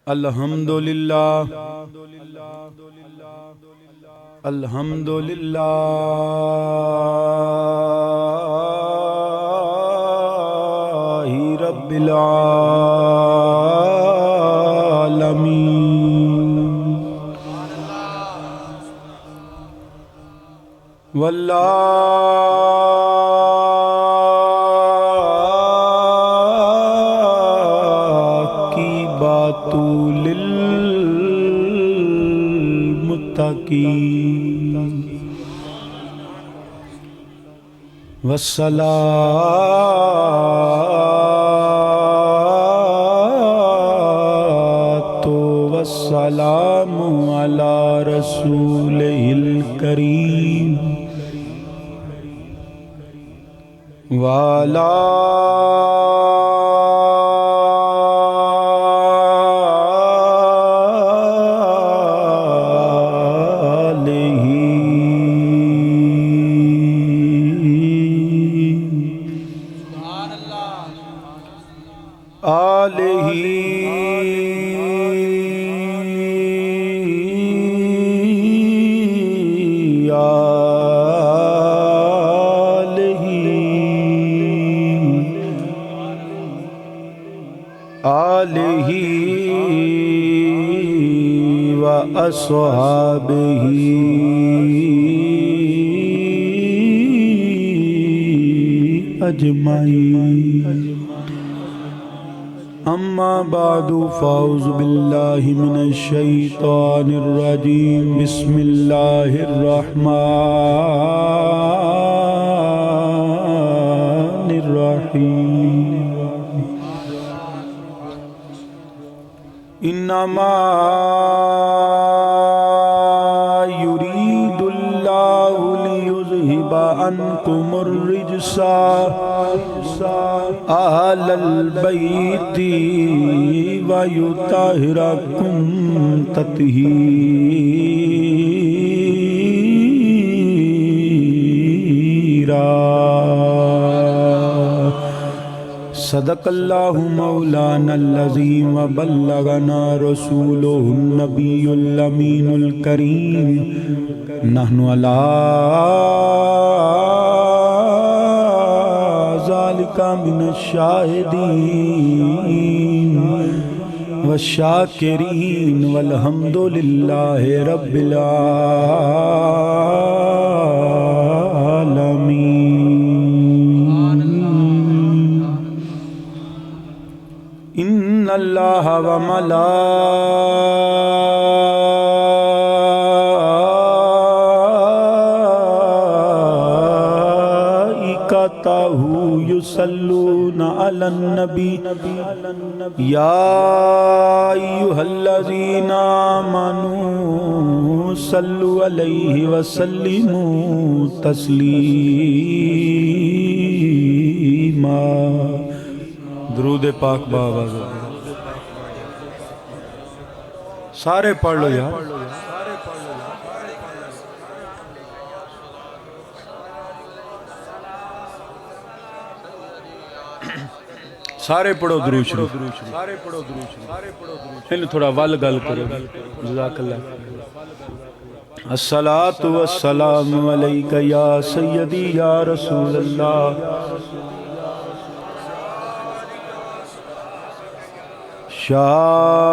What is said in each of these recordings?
अल्हम्दुलिल्लाह अल्हम्दुलिल्लाहि रब्बिल आलमीन लिल मुत्तकीन वस्सलातु वस्सलामु अला रसूलिल करीम वाला आलिही व अस्हाबिही अजमाईन अम्मा बादु फ़ाउज़ु बिल्लाहि मिनश शैतानिर रजीम बिस्मिल्लाहिर रहमानिर रहीम इन्नमा युरीदुल्लाहु लियुज़हिबा अन्कुमुर रिज्सा अहलल बैति व युतहिरकुम तत्हीरा सदक़ल्लाहु मौलानल अज़ीम व बल्लगना रसूलुहुन नबियुल अमीनुल करीम नहनु अला ज़ालिका मिनश शाहिदीन व शाकिरीन वल्हम्दुलिल्लाहि रब्बिल आलमीन। इन्नल्लाह व मलाइकतहु युसल्लूना अलन नबी या अय्युहल्लज़ीना आमनू सल्लु अलैहि व सल्लिमू तस्लीमा। दरूद पाक बाबा सारे पढ़ लो यार। सारे पढ़ो दुरूद शरीफ। इन्हें थोड़ा वल गल करो। जज़ाकल्लाह। अस्सलातु वस्सलामु अलैका या सय्यदी या रसूल अल्लाह। शाह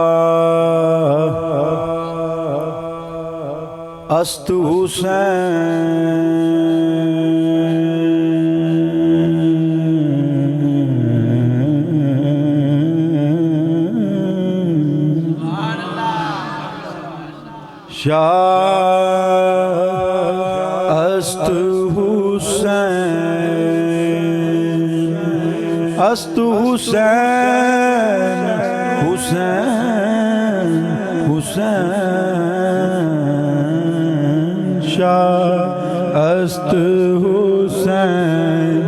अस्तु हुसैन शाह अस्तु हुसैन अस्तु हुसैन हुसैन हुसैन शाह अस्त हुसैन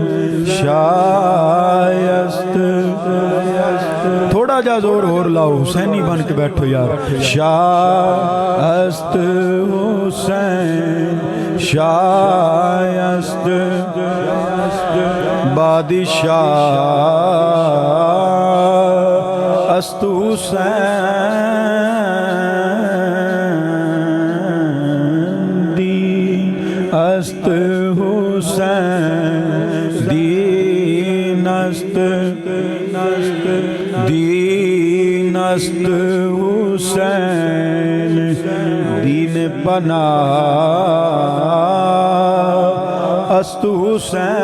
शायस्त। थोड़ा जा जोर और लाओ, हुसैनी बन के बैठो यार। शायस्त हुसैन शायस्त बादशाह अस्तु हुसैन दी अस्त हुसैन दीन अस्त दीन अस्त हुसैन दीन पना अस्तु हुसैन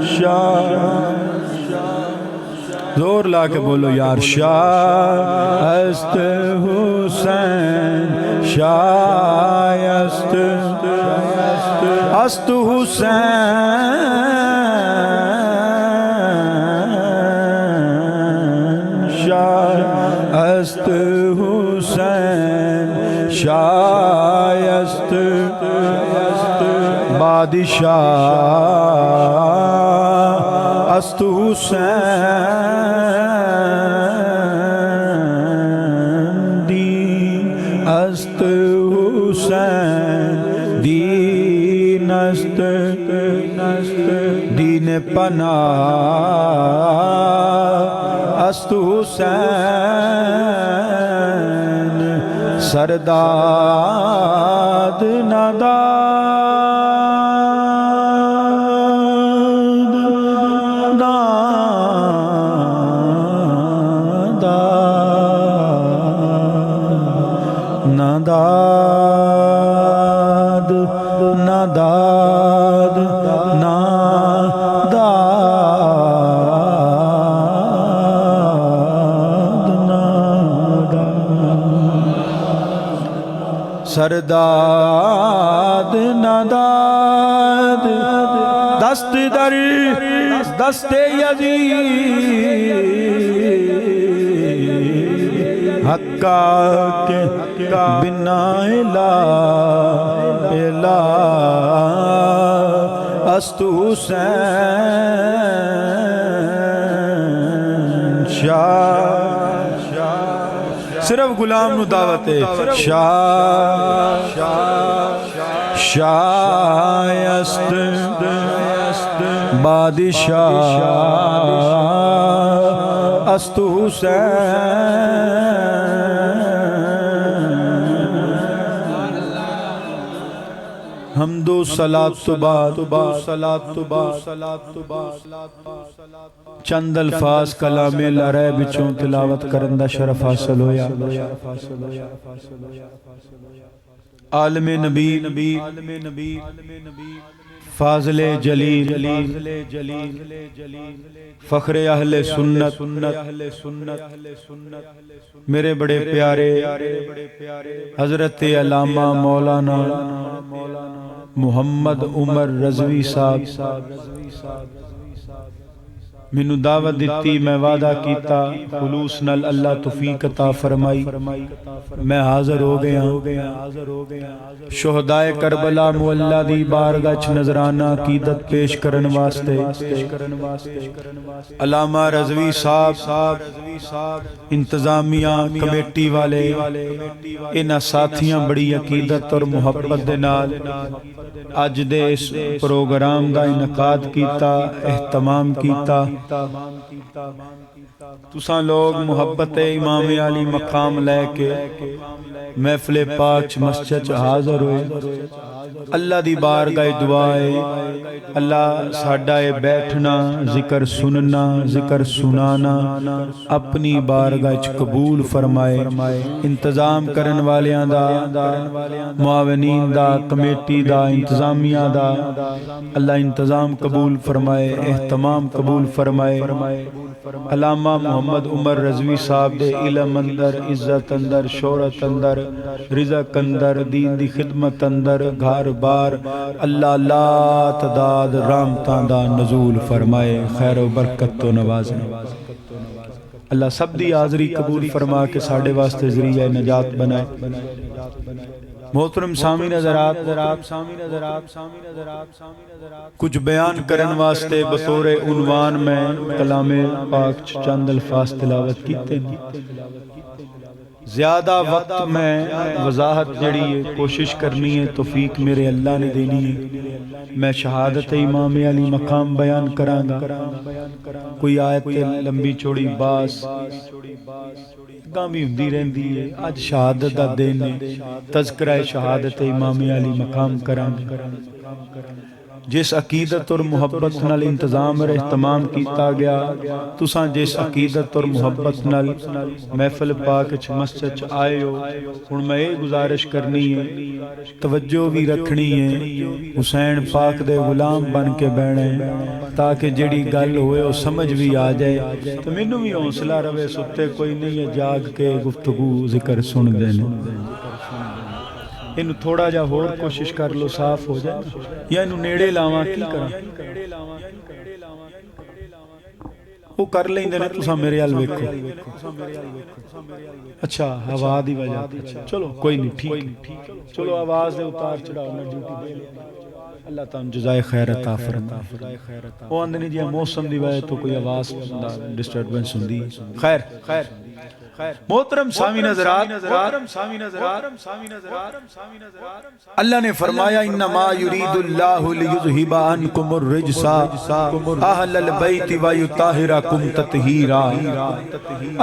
शाह। जोर ला के बोलो यार शाह अस्त हुसैन शाह अस्त अस्त हुसैन शाह अस्त हुसैन शायस्त बादशाह अस्तु हुसैन दीन अस्त हुसैन दीन अस्त दीन पना अस्तु हुसैन सरदाद नादाद नादाद नादाद सरदाद नादाद दस्त दर दस्ते यज़ीद हक्का के बिना इला इला अस्तु हुसैन शाह। सिर्फ गुलाम नु दावत है शाह शायस्त बादशाह अस्तु हुसैन। हमदो सलात चंद अल्फाज कलामे लरे बिचों तिलावत करन दा शरफ हासिल होया। आलमे नबी फाज़िले जलील फ़ख्रे अहले सुन्नत मेरे बड़े प्यारे हज़रत अल्लामा मौलाना मुहम्मद उमर रज़वी साहब मैनू दावत दिती, मैं वादा किया खुलूस नल अल्लाह तौफीक अता फरमाई, मैं हाज़र हो गया। शोहदाए करबला मुअल्ला दी बारगाह च नजराना अकीदत पेश करन वास्ते अल्लामा रज़वी साहब इंतजामिया कमेटी वाले इन्हां साथियां बड़ी अकीदत और मुहब्बत दे नाल अज दे इस प्रोग्राम दा इनकाद कीता, एहतमाम कीता। तुसां लोग मुहब्बत इमाम अली मकाम लैके महफिल पाक मस्जिद च हाज़र होए। अल्लाह दी बारगाह दुआ है, अल्लाह साडा बैठना जिक्र सुनना जिक्र सुनाना अपनी बारगाह च कबूल फरमाए। इंतजाम करन वालियां दा, मुआवनीन दा, कमेटी दा, इंतजामिया दा अल्लाह इंतजाम कबूल फरमाए, एहतमाम कबूल फरमाए। अल्लामा मोहम्मद उमर रज़वी साहब दे इल्म अंदर, इज्जत अंदर, शोहरत अंदर, रिज़्क़ अंदर, दीन दी खिदमत अंदर, घर बार अल्लाह ला तदाद रहमतां दा नज़ूल फरमाए, खैर व बरकत तो नवाज़े। अल्लाह सब दी हाज़री कबूल फरमा के साढ़े वास्ते ज़रिया नजात बनाए। मोहतरम सामीन हज़रात, कुछ बयान करन वास्ते बतौरे उन्वान में कलामे पाक चंद अल्फाज तिलावत कीते। ज़्यादा वक्त मैं वजाहत जड़ी है कोशिश करनी है, तौफीक मेरे अल्लाह ने देनी है। मैं शहादत इमाम अली मकाम बयान करांगा। कोई आयत लंबी चौड़ी बास भी हुंदी रहंदी है। अज शहादत दा दिन है, तज़किरा शहादत इमाम अली मकाम करांगे। जिस अकीदत और मुहब्बत नाल इंतजाम और एहतमाम किया गया, तुसां जिस अकीदत और मुहब्बत नाल महफिल पाक च मस्जिद च आए हो, हुण मैं ये गुजारिश करनी है, तवज्जो भी रखनी है, हुसैन पाक दे गुलाम बन के बहना है, ताकि जिहड़ी गल होए वो समझ भी आ जाए। तो मैनू भी हौसला रवे, सुते कोई नहीं है, जाग के गुफ्तगू जिक्र सुन देने। इनू थोड़ा जा होर कोशिश कर लो, साफ हो जाए, या इनू नेड़े लावां की करा, वो कर लेंदे ने, तुसां मेरे अल वेखो। अच्छा हवा दी वजह, चलो कोई नहीं, ठीक, चलो आवाज दे उतार चढ़ाव ना ड्यूटी दे ले, अल्लाह ताला जज़ाए खैर अता फरमाए। वो आंदे ने जी मौसम दी वजह तो कोई आवाज डिस्टर्बेंस हुंदी। खैर मोहतरम सामी नज़रात, अल्लाह ने फरमाया इन्नमा युरीदुल्लाहु लियुज़हिबा अन्कुमुर रिजसा अहलल बैति व युताहिरकुम तत्हीरा।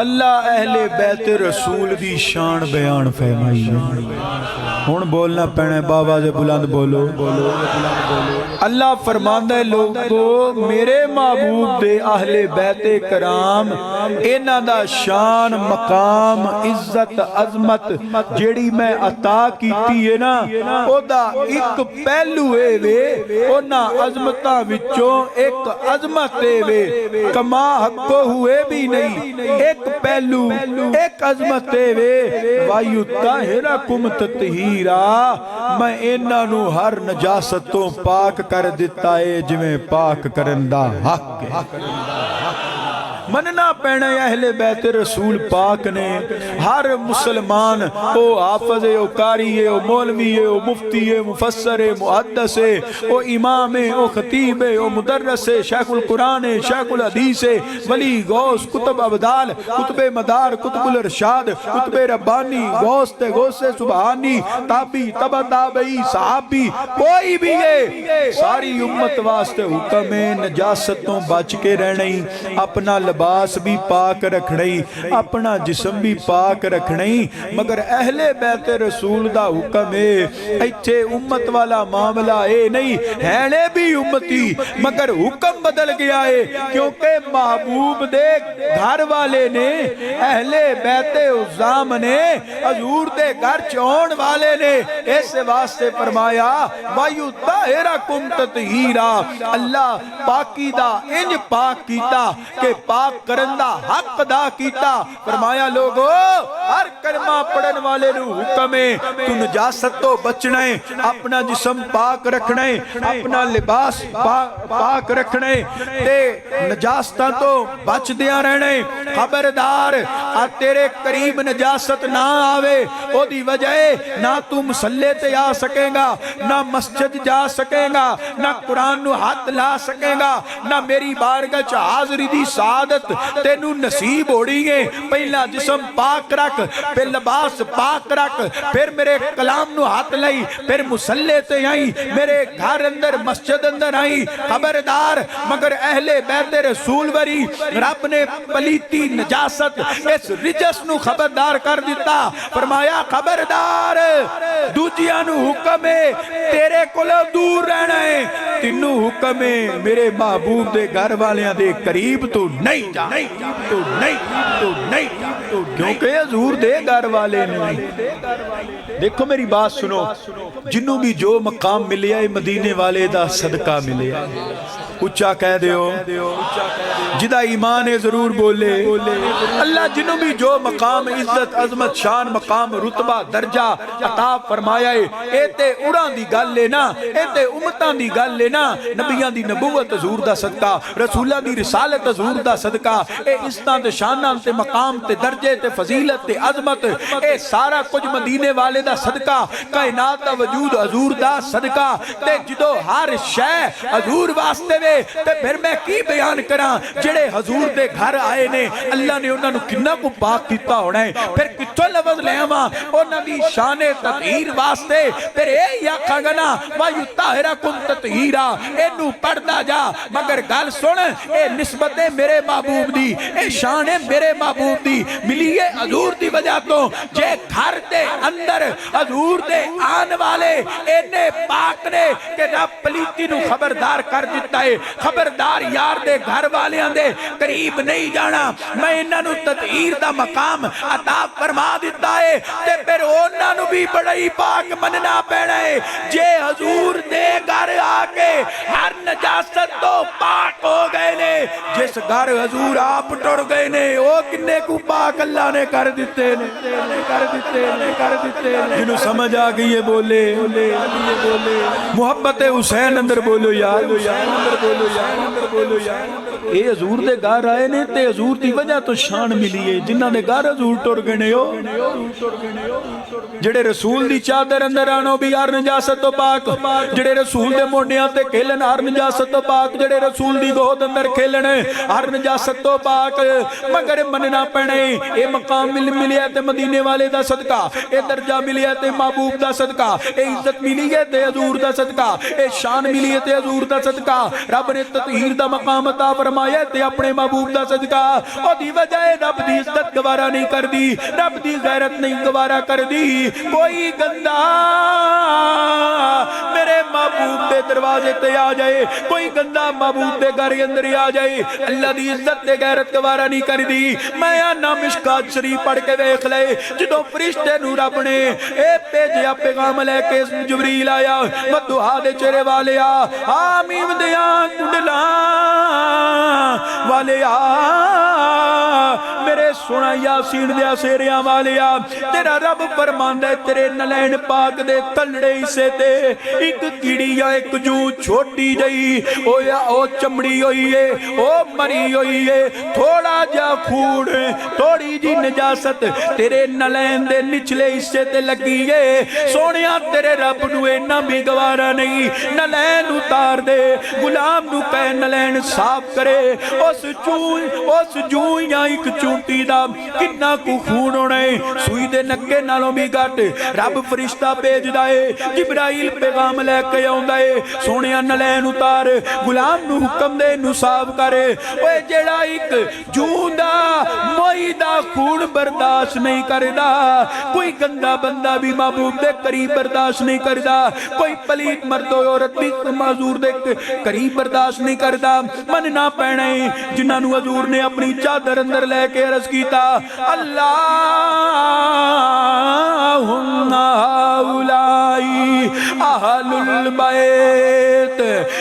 अल्लाह अहले बैत रसूल दी शान बयान फरमाई है। हुण बोलना पैना बाबा से बुलंद बोलो। अल्लाह फरमांदा है लोगो मेरे महबूब दे अहले बैते कराम इन्हां दा शान मकाम इज्जत अजमत जेड़ी मैं अता कीती है ना, ओदा एक पहलू है वे, ओना अजमतां विचों एक अजमत है वे, कमा हको हुए भी नहीं, एक पहलू एक अजमत है वे, वायु ताहिरकुम तत्हीरा, मैं इन्हां नू हर नजासत तो पाक कर दिता है जिवें पाक करन दा हक है। मनना पैना अहले बैत रसूल पाक ने। हर मुसलमान ओ हाफिज है, ओ कारी है, ओ मौलवी है, ओ मुफ्ती है, मुफस्सर है, मुहद्दिस है, ओ इमाम है, ओ खतीब है, ओ मुदर्रिस है, शेखुल कुरान है, शेखुल हदीस है, वली गौस कुतुब अबदाल कुतुबे मदार कुतुबुल इरशाद कुतुबे रब्बानी गौस ते गौसे सुबहानी ताबी तबा ताबई सहाबी कोई भी है, सारी उम्मत वास्ते हुक्म है नजासत तो बच के रहना, अपना लिबास भी पाक रखना, अपना जिस्म भी पाक रखना, मगर अहले बैत रसूल दा हुक्म है। इत्थे उम्मत वाला मामला ए नहीं है, ने भी उम्मती मगर हुक्म बदल गया है, क्योंकि महबूब दे घर वाले ने अहले बैते उज़ाम ने हजूर दे घर चौन वाले ने इस वास्ते फरमाया वायु ताहिरकुम तत्हीरा। अल्लाह पाकी दा इंज पाक कीता के पाक करन दा हक अदा कीता। फरमाया लोगो हर कलमा पढ़न वाले नू हुक्म है तू नजासत तो बचना है, अपना जिस्म पाक रखना है, अपना लिबास पाक रखना है, ते नजासतां तो बचदियां रहना है। खबरदार आ तेरे करीब नजासत ना आवे, ओदी वजह ना तू मुसल्ले ते आ सकेगा, ना मस्जिद जा सकेगा, ना कुरान नू हाथ ला सकेगा, ना मेरी बारगाह च हाज़री दी सादत तेनू नसीब होनी है। पहला जिस्म पाक रख, फिर लिबास पाक रख, फिर मेरे कलाम नू हाथ लाई, फिर मुसल्ले ते आई, मेरे घर अंदर मस्जिद अंदर आई। खबरदार मगर अहले बैत रसूल वरी रब ने पलीती नजासत इस रिजस नू खबरदार कर दिता। फरमाया खबरदार दूजियां नू हुक्म है तेरे कोलों दूर रहना है, तिन्नू हुक्म है मेरे महबूब दे घर वालियां दे करीब तो नहीं जा, तो नहीं, क्योंकि हजूर दे घर वाले नहीं। देखो मेरी बात सुनो, जिन्नू भी जो मकाम मिले है मदीने वाले दा सदका मिले, उच्चा कह दियो, जिदा ईमान है जरूर बोले। अल्लाह जिन्हों भी जो मकाम इज्जत अजमत शान मकाम रुतबा दर्जा अता फरमाया है, ए ते उड़ां दी गल है ना, ए ते उम्मतां दी गल है ना, नबियां दी नबूवत हजूर दा सदका, रसूलां दी रिसालत हजूर दा सदका, ए इज्जतां ते शानां ते मकाम ते दर्जे ते फजीलत ते अजमत, ए सारा कुछ मदीने वाले दा सदका, कायनात दा वजूद हजूर दा सदका। ते जदों हर शै हजूर वास्ते वे ते फिर मैं की बयान करा, जेड़े हजूर दे घर आए ने अल्लाह ने उन्हां नू किन्ना को पाक किया होना है। फिर कितों लफ्ज़ ले आवां उन्हां दी शाने ततहीर वास्ते, फिर यही आखांगा ना वयुत्ताहिरकुम ततहीरा, इनू पढ़दा जा। मगर गल सुन, ए निस्बत है मेरे महबूब दी, ए शान है मेरे महबूब दी, मिली है हजूर दी वजह तो। जे घर दे अंदर हजूर दे आन वाले इन्ने पाक ने कि रब पलीती नू खबरदार कर दिता है, खबरदार यार दे घर वालियां दे करीब नहीं जाना। मैं इन्हां नू ततहीर दा मकाम अता फरमा दिता है, ते फिर उन्हां नू भी बड़ा ही पाक मनना पैना है। जे हजूर दे घर आके हर नजासत तो पाक हो गए ने, जिस घर हजूर आप टुर गए ने वो किन्ने को पाक अल्लाह ने कर दिते ने, कर दिते ने, कर दिते ने। जिन्हों समझ आ गई है बोले मोहब्बत हुसैन अंदर बोलो यार, अंदर बोलो यार, अंदर बोलो यार। ये हजूर दे घर आए ने ते हजूर दी वजह तो शान मिली है। जिन्हां दे घर हजूर टुर गए ने जेड़े रसूल दी चादर अंदर आनो भी हर नजासत तो पाक, जेड़े रसूल दे मोढियां ते खेलन हर नजासत तो पाक, जेड़े रसूल दी गोद अंदर खेलन हर नजासत तो पाक। मगर मनना पैने ये मकाम मिलिया ते मदीने वाले दा सदका, ये दर्जा मिलिया ते महबूब दा सदका, ये इज्जत मिली है ते हजूर दा सदका, ये शान मिली है ते हजूर दा सदका। रब ने ततहीर दा मकाम अता फरमाया ते अपने महबूब दा सदका। ओदी वजह रब दी इज्जत गवारा नहीं कर दी, रब दी गैरत नहीं गवारा कर दी। कोई गंदा मेरे महबूब दे दरवाजे ते आ जाए, कोई गंदा महबूब दे घर के अंदर आ जाए, अल्लाह दी इज्जत ते गैरत गवारा नहीं कर दी। मैं आना मिशकात शरीफ पढ़ के देख ले, जदों फरिश्ते नू रब ने ए भेजिया पैगाम लेके जिबरील आया, मदुहा दे चेहरे वाले आ मीम दिया कुंडला वाले आ, मेरे सोना यासीन दे सेरिया वाले आ। तेरा रब फरमांदा है तेरे नलैन पाक दे तलड़े हिस्से ते एक कीड़ी या एक जू छोटी जई ओया ओ चमड़ी होई है, ओ मरी होई है, थोड़ा जा खून थोड़ी जी नजासत तेरे नलैन दे निचले हिस्से ते लगी है। सोनिया तेरे रब नू इन्ना भी गवारा नहीं, नलैन उतार दे, गुलाम नू कह नलैन साफ करे। उस जू या एक चूंटी दा किन्ना कु खून होना है, सुई दे नक्के नालों भी घट। रब फरिश्ता भेजदा है, जिब्राइल पैगाम लेके आउंदा है, सोनिया नलैन उतार, गुलाम नू हुक्म दे नू साफ करे। ओए जेड़ा एक जूंदा मोई दा खून बर्दाश्त नहीं करदा, कोई गंदा बंदा भी महबूब दे करीब बर्दाश्त नहीं करदा, कोई पलीत मर्द औरत भी मजूर दे करीब बर्दाश्त नहीं करदा। मनना पैना है जिन्हां नू हजूर ने अपनी चादर अंदर लेके अर्ज कीता, अल्लाहुम्मा उलाई अहलुल बैत,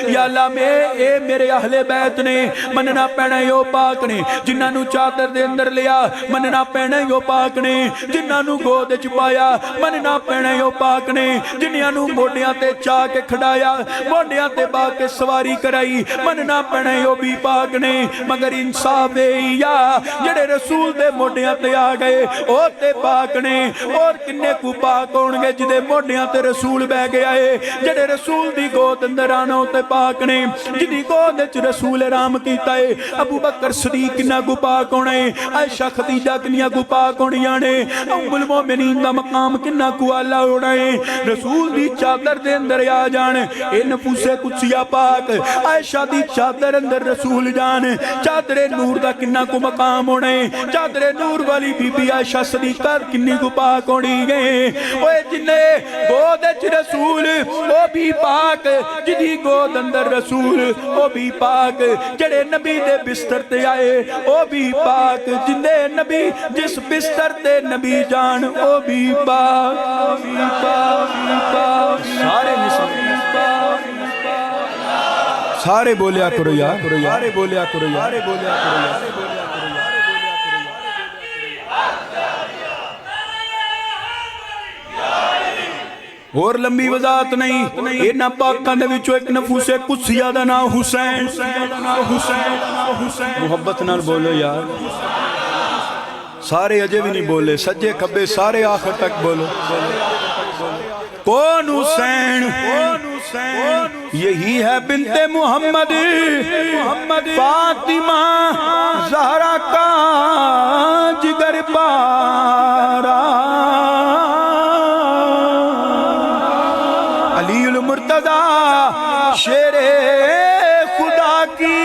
या अल्लाह ए मेरे अहले बैत ने। मनना पैना यो पाक ने जिन्हां नू चादर दे अंदर लिया, मनना पैना यो पाक ने जिन्हां नू गोद च पाया, मनना पैना यो पाक ने जिन्हां नू मोढियां ते चा के खड़ाया, मोढियां ते बा के सवारी कराई, मनना पैना यो भी पाक ने। मगर इंसाफ या जेड़े रसूल दे मोढियां ते आ गए ओ ते पाक ने, और किन्ने कु पाक होणगे जिदे मोढियां ते रसूल बह गया है, जेड़े रसूल दी गोद अंदर आना ते पाक ने, जिदी गोद च रसूल आराम कीता है। अबू बकर सदीक किन्ना कु पाक होना है, आयशा खदीजा किन्नियां कु पाक होणियां ने, उम्मुल मोमिनीन दा मकाम किन्ना कु आला होना है। रसूल दी चादर दे अंदर आ जान ए नफूसे कुदसिया पाक, आयशा दी चादर अंदर रसूल जान, चादरे नूर दा किन्ना कु मकाम होना है। चादरे नूर वाली बीबी आयशा सदीका किन्नी कु पाक होनी है। ओए जिन्ने गोद च रसूल ओ भी पाक, जिदी गोद अंदर रसूल ओ भी पाक, जेड़े नबी दे बिस्तर ते आए ओ भी पाक, जिंदे नबी जिस बिस्तर ते नबी जान ओ भी पाक, सारे सारे बोलिया करो यार, सारे बोलिया करो यार, बोलिया करो यार। और लंबी वजात नहीं, इन्हां पाकां दे विचों एक नफूसे कुदसिया दा नाम हुसैन, मुहब्बत नाल बोलो यार। सारे अजे भी नहीं बोले, सज्जे खब्बे सारे आखिर तक बोलो। कौन हुसैन? यही है बिन्ते मोहम्मद फातिमा ज़हरा का जिगर पारा। अलीउल मुर्तज़ा शेरे खुदा की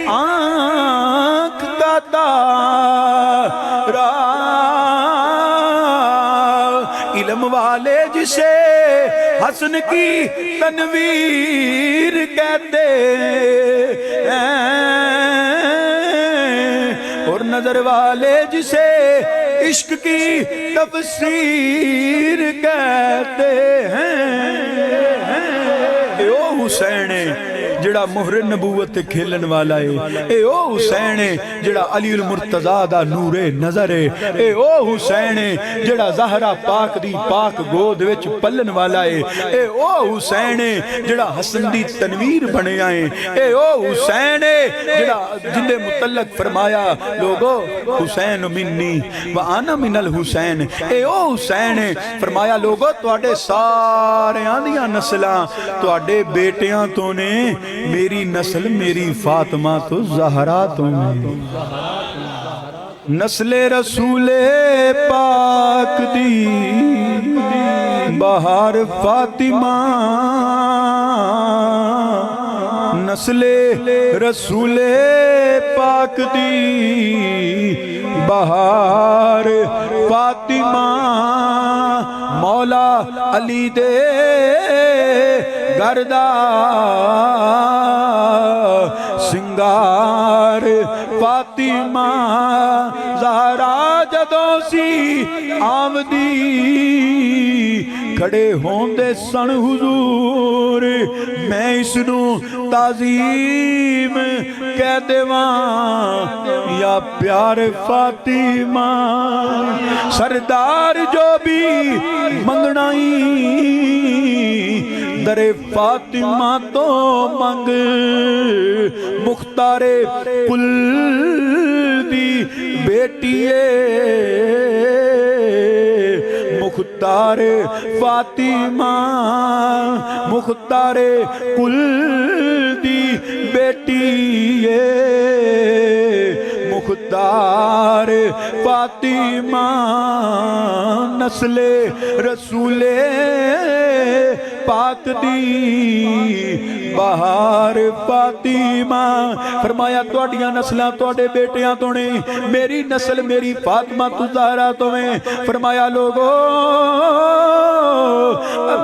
आँख का तारा। इल्म वाले जिसे हसन की तनवीर कहते हैं और नजर वाले जिसे इश्क की तफसीर कहते हैं। ओ हुसैन जिहड़ा मोहरे नबूवत ते खेलन वाला है, ए ओ हुसैन जिहड़ा अलीउल मुर्तज़ा दा नूरे नजर है, ए ओ हुसैन जिहड़ा ज़हरा पाक दी पाक गोद विच पलन वाला है, ए ओ हुसैन जिहड़ा हसन दी तनवीर बनया है, ए ओ हुसैन जिहड़ा जिंदे मुतल्लक फरमाया लोगो हुसैन मिन्नी व आना मिनल हुसैन। ए ओ हुसैन फरमाया लोगो तुहाडे सारियां दियां नस्लां तुहाडे बेटियां तो ने, मेरी नस्ल मेरी फातिमा तो ज़हरा तो नस्ले रसूले पाक दी बहार फातिमा। नस्ले रसूले पाक दी बहार फातिमा। मौला अली दे गर्दा सिंगार फातिमा। ज़हरा जदों सी आमदी खड़े होंदे सन हुजूर, मैं इसनू ताज़ीम कह देवां या प्यार फातिमा। सरदार जो भी मंगनाई दरे फातिमा तो मंग, मुख्तारे कुल दी बेटिए मुख्तारे फातिमा। मुख्तारे कुल दी बेटिए मुख्तार फातिमा। नस्ले रसूले पाक दी बहार फातिमा। फरमाया तुहाडियां नस्लां तुहाडे बेटियां तो ने, मेरी नस्ल मेरी फातिमा तु ज़हरा तो है। फरमाया लोगो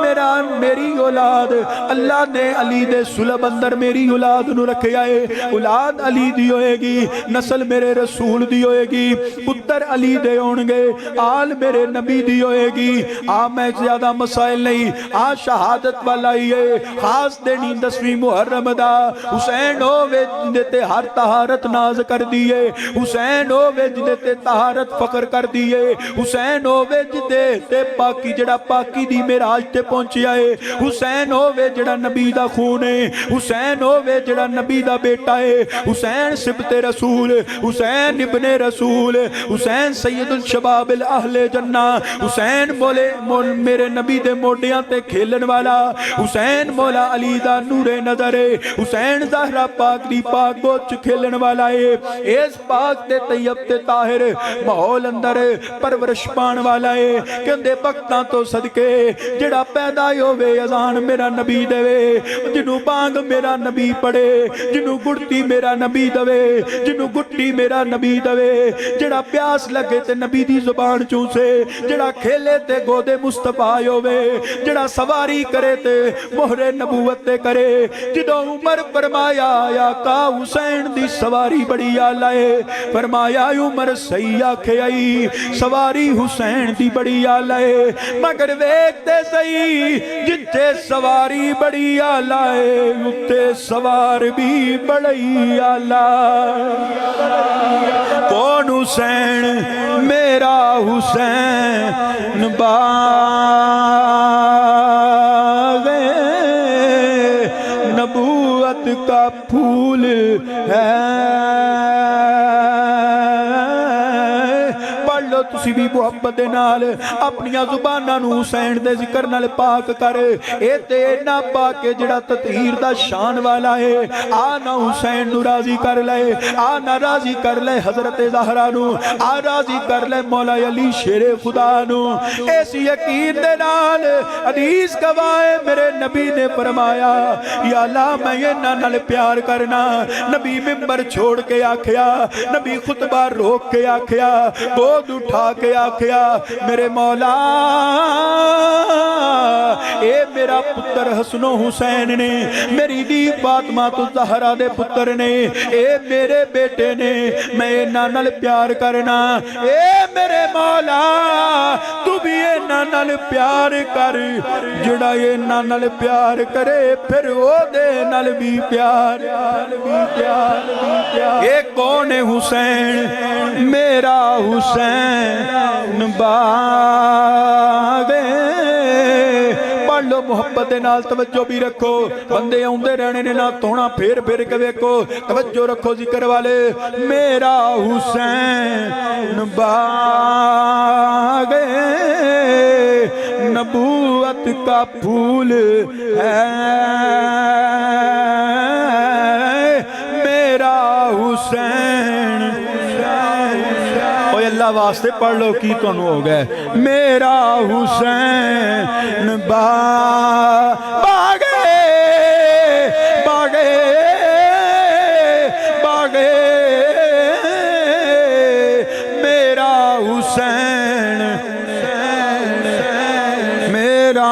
मेरा मेरी औलाद अल्लाह ने अली दे सुलभ अंदर मेरी औलाद नू रखिया है। औलाद अली दी होएगी, नस्ल मेरे रसूल दी होएगी, पुत्र अली दे होणगे, आल मेरे नबी दी होएगी। आ मैं ज्यादा मसाइल नहीं, आ शहादत वाला ही है। खास देनी 10वीं मुहर्रम दा हुसैन होवे जिंदे ते हर तहारत नाज कर दिए, हुसैन होवे जिंदे ते तहारत फकर कर दिए, हुसैन होवे जिंदे ते पाकी जड़ा पाकी दी मेराज ते पहुंचिया है, हुसैन होवे जड़ा नबी दा खून है, हुसैन होवे जड़ा नबी दा बेटा है, हुसैन सिबते रसूल, हुसैन इब्ने रसूल, हुसैन सैयदुल शबाबिल अहले जन्ना, हुसैन बोले मेरे नबी दे मोडियां ते खेलन वाला, हुसैन मौला अली दा नूरे नजर है, हुसैन ज़हरा पाक दी पाक गोद खेलन वाला है। इस पाक ते तैयब ते ताहिर माहौल अंदर परवरिश पाण वाला है। कहंदे बख्तां तो सदके जिहड़ा पैदा होवे अजान मेरा नबी देवे, जिन्नू बांग मेरा नबी पढ़े, जिन्नू गुड़ती मेरा नबी दवे, जिन्नू गुट्टी मेरा नबी दवे, जिहड़ा प्यास लगे ते नबी दी जुबान चूसे, जिहड़ा खेले ते गोदे मुस्तफा होवे, जिहड़ा सवारी करे ते मोहरे नबूवत ते करे। जिदों उमर फरमाया या का हुसैन दी सवारी बड़ी आला है, फरमाया उमर सही आखे आई सवारी हुसैन दी बड़ी आला है। मगर वेखते सही जिथे सवारी बड़ी आला है उत्ते सवार भी बड़ी आला। कौन हुसैन मेरा हुसैन बाग़े नबूवत का फूल है, पढ़ लो तुसी भी मुहब्बत दे नाल अपनियां जुबानां नूं हुसैन दे जिक्र नाल पाक कर। ए ते ना पाक जिहड़ा ततहीर दा शान वाला है। आ ना हुसैन नूं राजी कर ले, आ ना राजी कर ले हजरत ज़हरा नूं, आ राजी कर ले मौला अली शेरे खुदा नूं। इस यकीन दे नाल हदीस गवाए मेरे नबी ने फरमाया या अल्लाह मैं इन्हां नाल प्यार करना। नबी मिंबर छोड़ के आखिया, नबी खुतबा रोक के आखिया, गोद उठा के आखिया मेरे मौला ए मेरा पुत्र हसनो हुसैन ने, मेरी दी फातिमा तो ज़हरा दे पुत्र ने, ए मेरे बेटे ने, मैं इन्हां नाल प्यार करना। ए मेरे मौला तू भी इन्हां नाल प्यार कर, जिहड़ा इन्हां नाल प्यार करे फिर ओदे नाल भी प्यार। ये कौन है हुसैन? मेरा हुसैन बागे। पढ़ लो मोहब्बत दे नाल, तवज्जो भी रखो, बंदे आउंदे रहने ने ना तोना फेर फेर के वेखो, तवज्जो रखो जिक्र वाले। मेरा हुसैन बागे नबूवत का फूल है, मेरा हुसैन। ओए अल्लाह वास्ते पढ़ लो की तुहानू हो गया। मेरा हुसैन बागे बागे बागे मेरा हुसैन मेरा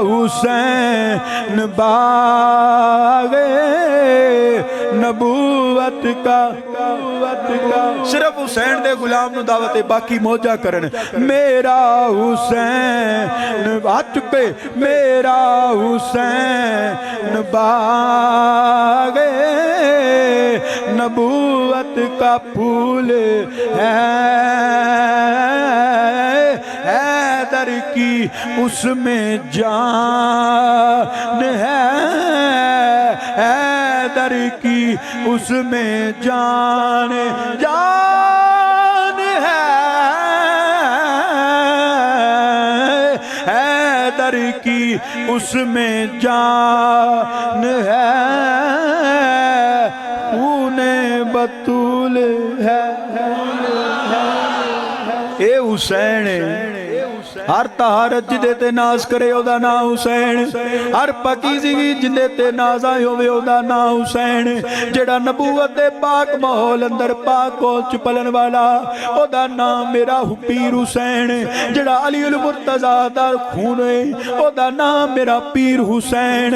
हुसैन बागे नबूवत का। सिर्फ हुसैन दे गुलाम नूं दावत है, बाकी मौजा करन। मेरा हुसैन हाथ चुके, मेरा हुसैन बागे नबूवत का फूल है, हैदर की उसमें जान है, हैदर की उसमें जान जान है, हैदर की उसमें जान है, खूने बतूल है। ए हुसैन हर तहारत जिदे ते नाज करे ओदा नाम हुसैन, हर पकीज़ी जिदे ते नाज आए होवे ओदा नाम हुसैन। जेड़ा नबूवत दे पाक माहौल अंदर पाक को चुपलन वाला ओदा नाम मेरा पीर हुसैन। जेड़ा अली उल मुर्तज़ा दा खून है ओदा नाम मेरा पीर हुसैन।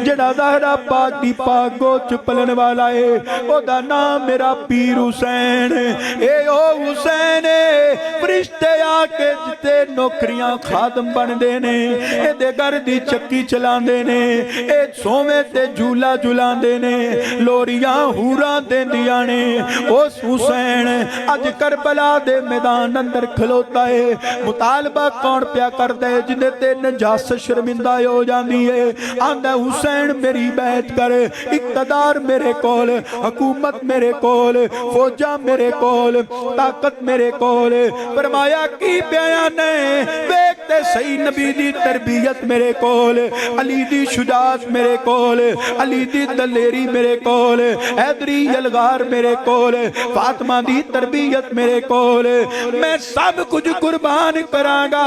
जेड़ा ज़हरा पाक दी पाक को चुपलन वाला है ओदा नाम मेरा पीर हुसैन। ए ओ हुसैन फरिश्ते आके जिते नौकरियां खादम बनते ने, ए घर दी चक्की चलाते ने, ए सोवे ते झूला झुलाते ने, लोरियां हूरां देंदियां ने। उस हुसैन अज करबला दे मैदान अंदर खलोता है। मुतालबा कौन प्या करदा है? जिंदे ते नजासत शर्मिंदा हो जाती है। आंदा हुसैन मेरी बैत कर, इक़्तिदार मेरे कोल, हुकूमत मेरे कोल, फौजा मेरे कोल, ताकत मेरे कोल। फरमाया की बयान है देखते सही नबी दी तरबियत मेरे कोल, अली दी शुजात मेरे कोल, अली दी दलेरी मेरे कोल, हैदरी यलगार मेरे कोल, फातिमा दी तरबियत मेरे कोल। मैं सब कुछ कुर्बान करांगा,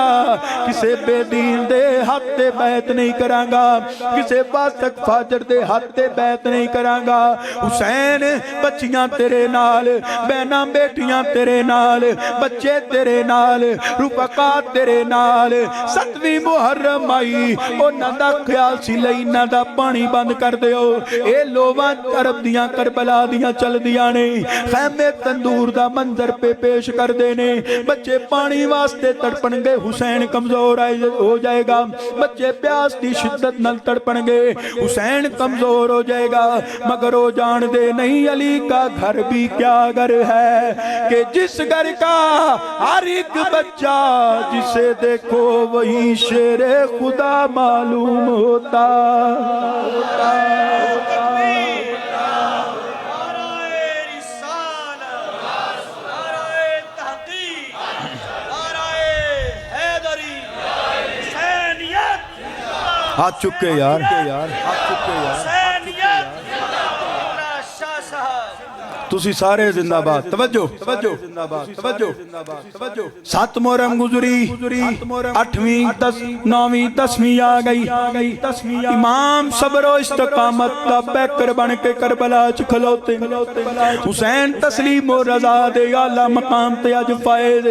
किसे बेदीन दे हाथ ते बैत नहीं करांगा, किसे फासिक फाजर दे हाथ ते बैत नहीं करांगा। हुसैन बच्चियां तेरे नाल, बहना बेटियां तेरे नाल, बच्चे तेरे नाल, रुफका तेरे नाल, नाल 7वीं मुहर्रम आई उन्हां दा ख्याल सी लई इन्हां दा पानी बंद कर दिओ। ए लोवां अरब दियां करबला दियां चलदियां ने खैमे तंदूर दा मंजर पे पेश करदे ने। बच्चे पानी वास्ते तड़पणगे, हुसैन कमजोर हो जाएगा। बच्चे प्यास की शिद्दत नाल तड़पणगे, हुसैन कमजोर हो जाएगा। मगर वो जानते नहीं अली का घर भी क्या घर है कि जिस घर का हर एक बच्चा जिसे देखो वही शेरे खुदा मालूम होता। हाथ चुके यार, हाथ चुके यार। तुसी सारे जिंदाबाद। तवज्जो तवज्जो तवज्जो तवज्जो। 7 मुहर्रम गुजरी, 8वीं 9वीं 10वीं आ गई। इमाम सब्र इस्तकामत दा पैकर बन के करबला च खलोते। हुसैन तस्लीम और रजा दे आला मकाम ते अज फायज।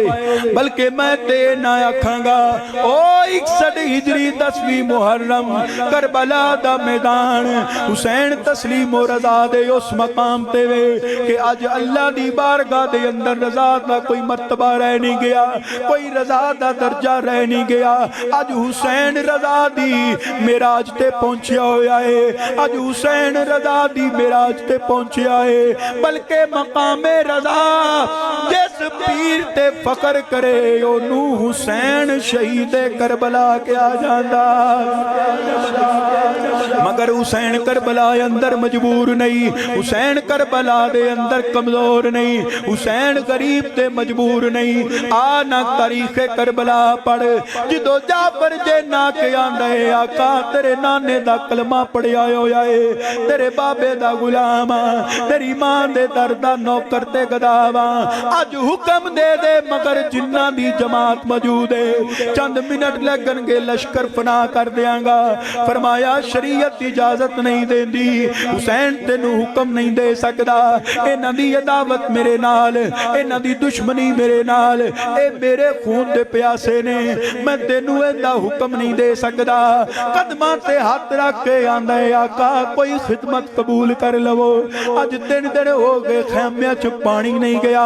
बल्कि मैं ते ना आखांगा ओ 61 हिजरी 10वीं मुहर्रम करबला दा मैदान हुसैन तस्लीम और रजा दे उस मकाम ते वे कि अज अल्लाह दी बारगाह दे अंदर रजा दा कोई मर्तबा रह नहीं गया, कोई रजा दा दर्जा रह नहीं गया। अज हुसैन रजा दी मेराज ते पहुंचया होया है। अज हुसैन रजा दी मेराज ते पहुंचया है। बल्कि मकामे रजा जिस पीर ते फकर करे ओनू हुसैन शहीद करबला क्या जांदा। मगर हुसैन करबला अंदर मजबूर नहीं, हुसैन करबला दे अंदर कमजोर नहीं, हुसैन गरीब ते मजबूर नहीं। आ ना तारीख करबला पढ़ जिदो जाफर जे ना के आंदा है आका तेरे नाने दा कलमा पढ़िया होया है, तेरे बाबे दा गुलाम तेरी मां दे दर दा नौकर ते गदावा। अज हुक्म दे दे मगर जिन्ना दी जमात मौजूद है चंद मिनट लगनगे लश्कर फना कर देंगा। फरमाया शरीयत इजाजत नहीं देंदी, हुसैन तेनू हुक्म नहीं दे सकदा। इन्हां दी अदावत मेरे नाल, इन्हां दी दुश्मनी मेरे नाल, ए मेरे खून दे प्यासे ने, मैं तेनू इहदा हुक्म नहीं दे सकदा। कदमां ते हाथ रख के आंदा है आका कोई खिदमत कबूल कर लवो। अज 3 दिन हो गए खैमिया च पानी नहीं गया।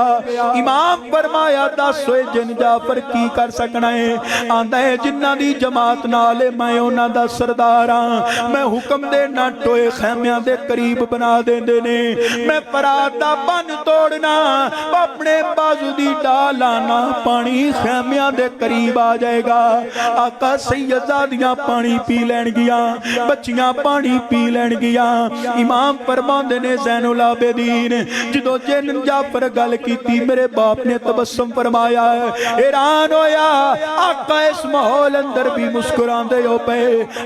इमाम फरमाया दस होए जिन जाफर की कर सकना है। आंदा है जिन्हां दी जमात नाल मैं उन्हां दा सरदार हां, मैं हुक्म देना टोए खैमिया दे करीब बना देंदे ने। मैं फरात दा बन तोड़ना अपने बाजू दी डाल आना पानी खैमिया दे करीब आ जाएगा। आका सैयदादियां पानी पी लैन गिया, बच्चियां पानी पी लैन गिया। इमाम फरमांदे ने ज़ैनुल आबिदीन जदों जिन जाफर गल कीती मेरे बाप ने तबस्सुम फरमाया, हैरान होया आका इस माहौल अंदर भी मुस्कुरांदे हो पे।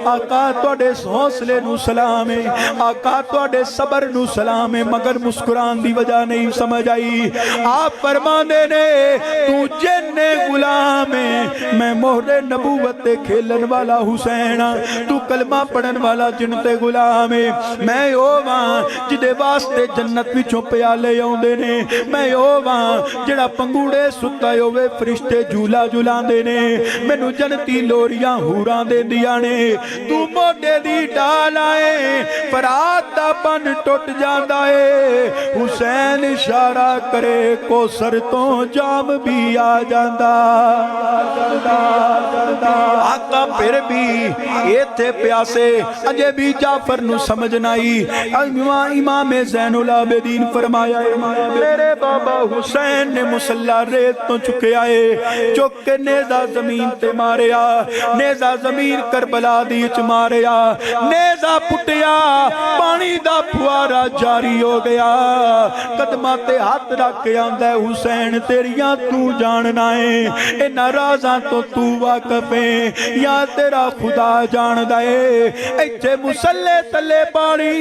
आका तुहाडे हौसले नू सलाम है, आका तुहाडे सबर नू सलाम है, मगर मुस्कुरान दी वजह नहीं समझ आई। आप फरमांदे ने तू जिन्ने गुलाम है मैं मोहरे नबूवत ते खेलन वाला हुसैन, तू कलमा पढ़न वाला जिन ते गुलाम है। मैं ओ वां जिदे वास्ते जन्नत विचों प्याले आउंदे ने, मैं ओ वां जेड़ा पंगूड़े सुत्ता होवे फरिश्ते झूला झुलांदे ने, मैनू जन्नती लोरियां हूरां देंदियां ने। तू मोढे दी डाल आए फरात दा बन टुट जांदा है, हुसैन इशारा करे कोसर तो जाम भी आ जांदा। आका फिर भी इत्थे प्यासे अजे भी जाफर नू समझ नहीं। इमाम ज़ैनुल आबिदीन फरमाया मेरे बाबा हुसैन ने मुसल्ला रेत तो चुकया है, चुक के नेज़ा जमीन ते मारिया, नेज़ा जमीन करबला दी च मारिया, नेज़ा पुटिया पानी दा फुआरा जारी हो गया। कदमां ते हाथ रख के आंदा हुसैन तेरियां तू जानना है, इन्हां राज़ां तो तू वाकिफ है या तेरा खुदा जानदा है। इत्थे मुसल्ले तले पानी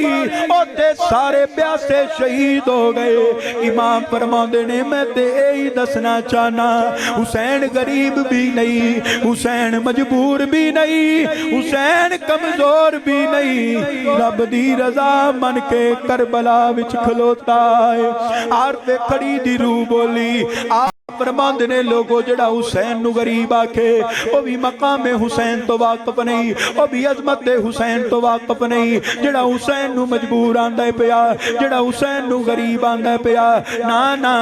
ओथे सारे प्यासे शहीद हो गए। इमाम फरमांदे ने मैं ते यही दसना चाहना हुसैन गरीब भी नहीं, हुसैन मजबूर भी नहीं, हुसैन कमजोर भी नहीं, रब दी रजा मन के करबला विच खलोता है। आरते खड़ी दी रूह बोली फरमाते ने लोगो जड़ा हुसैन नू गरीब आखे वह भी मकामे हुसैन तो वाकफ नहीं, वह भी अजमत हुसैन तो वाकफ नहीं। जड़ा हुसैन नू मजबूर आंदा पिया, जड़ा हुसैन नू गरीब आंदा पिया, ना ना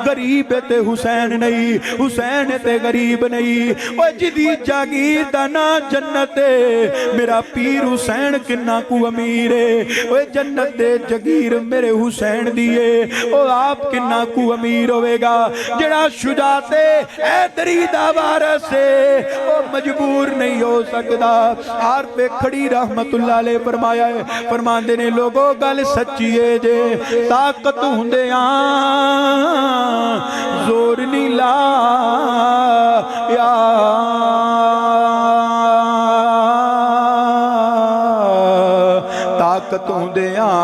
गरीब ते हुसैन नहीं, हुसैन ते गरीब नहीं। ओ जिदी जागीर दा ना जन्नत है, मेरा पीर हुसैन किन्ना कु अमीर है। ओ जन्नत दे जगीर मेरे हुसैन दी है, ओ आप किन्ना कु अमीर होवेगा। जड़ा शुजाते हैदरी दा वारिस है, ओ मजबूर नहीं हो सकदा। आर पे खड़ी रहमतुल्लाह अलैह फरमाया है, फरमांदे ने लोगो गल सच्ची है जे ताकत हुंदियां जोर नी ला या ताकत हुंदियां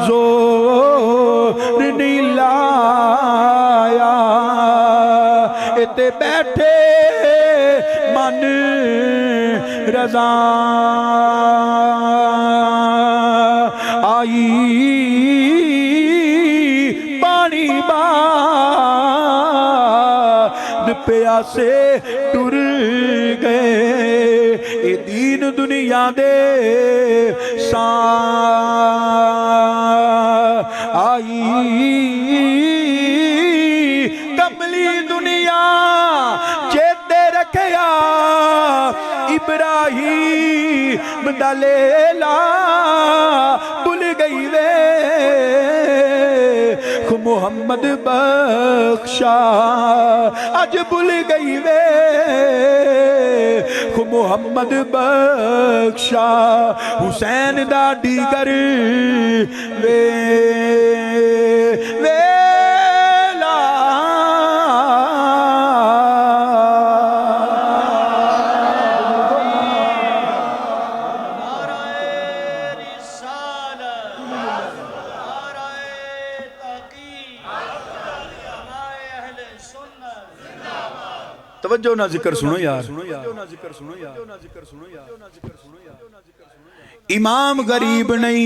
जोर नी लाया। इते बैठे मन रजा आई पानी बाद प्यासे टुर गए। ए दीन दुनिया दे सा आई कमली दुनिया चेते रखया इब्राहिम दा लेला भुल गई वे मुहम्मद बख्शा अज भुल गई वे मुहम्मद बख्शा हुसैन दा डीगर वे वेला। तवज्जो ना जिक्र सुनो यार, इमाम गरीब नहीं,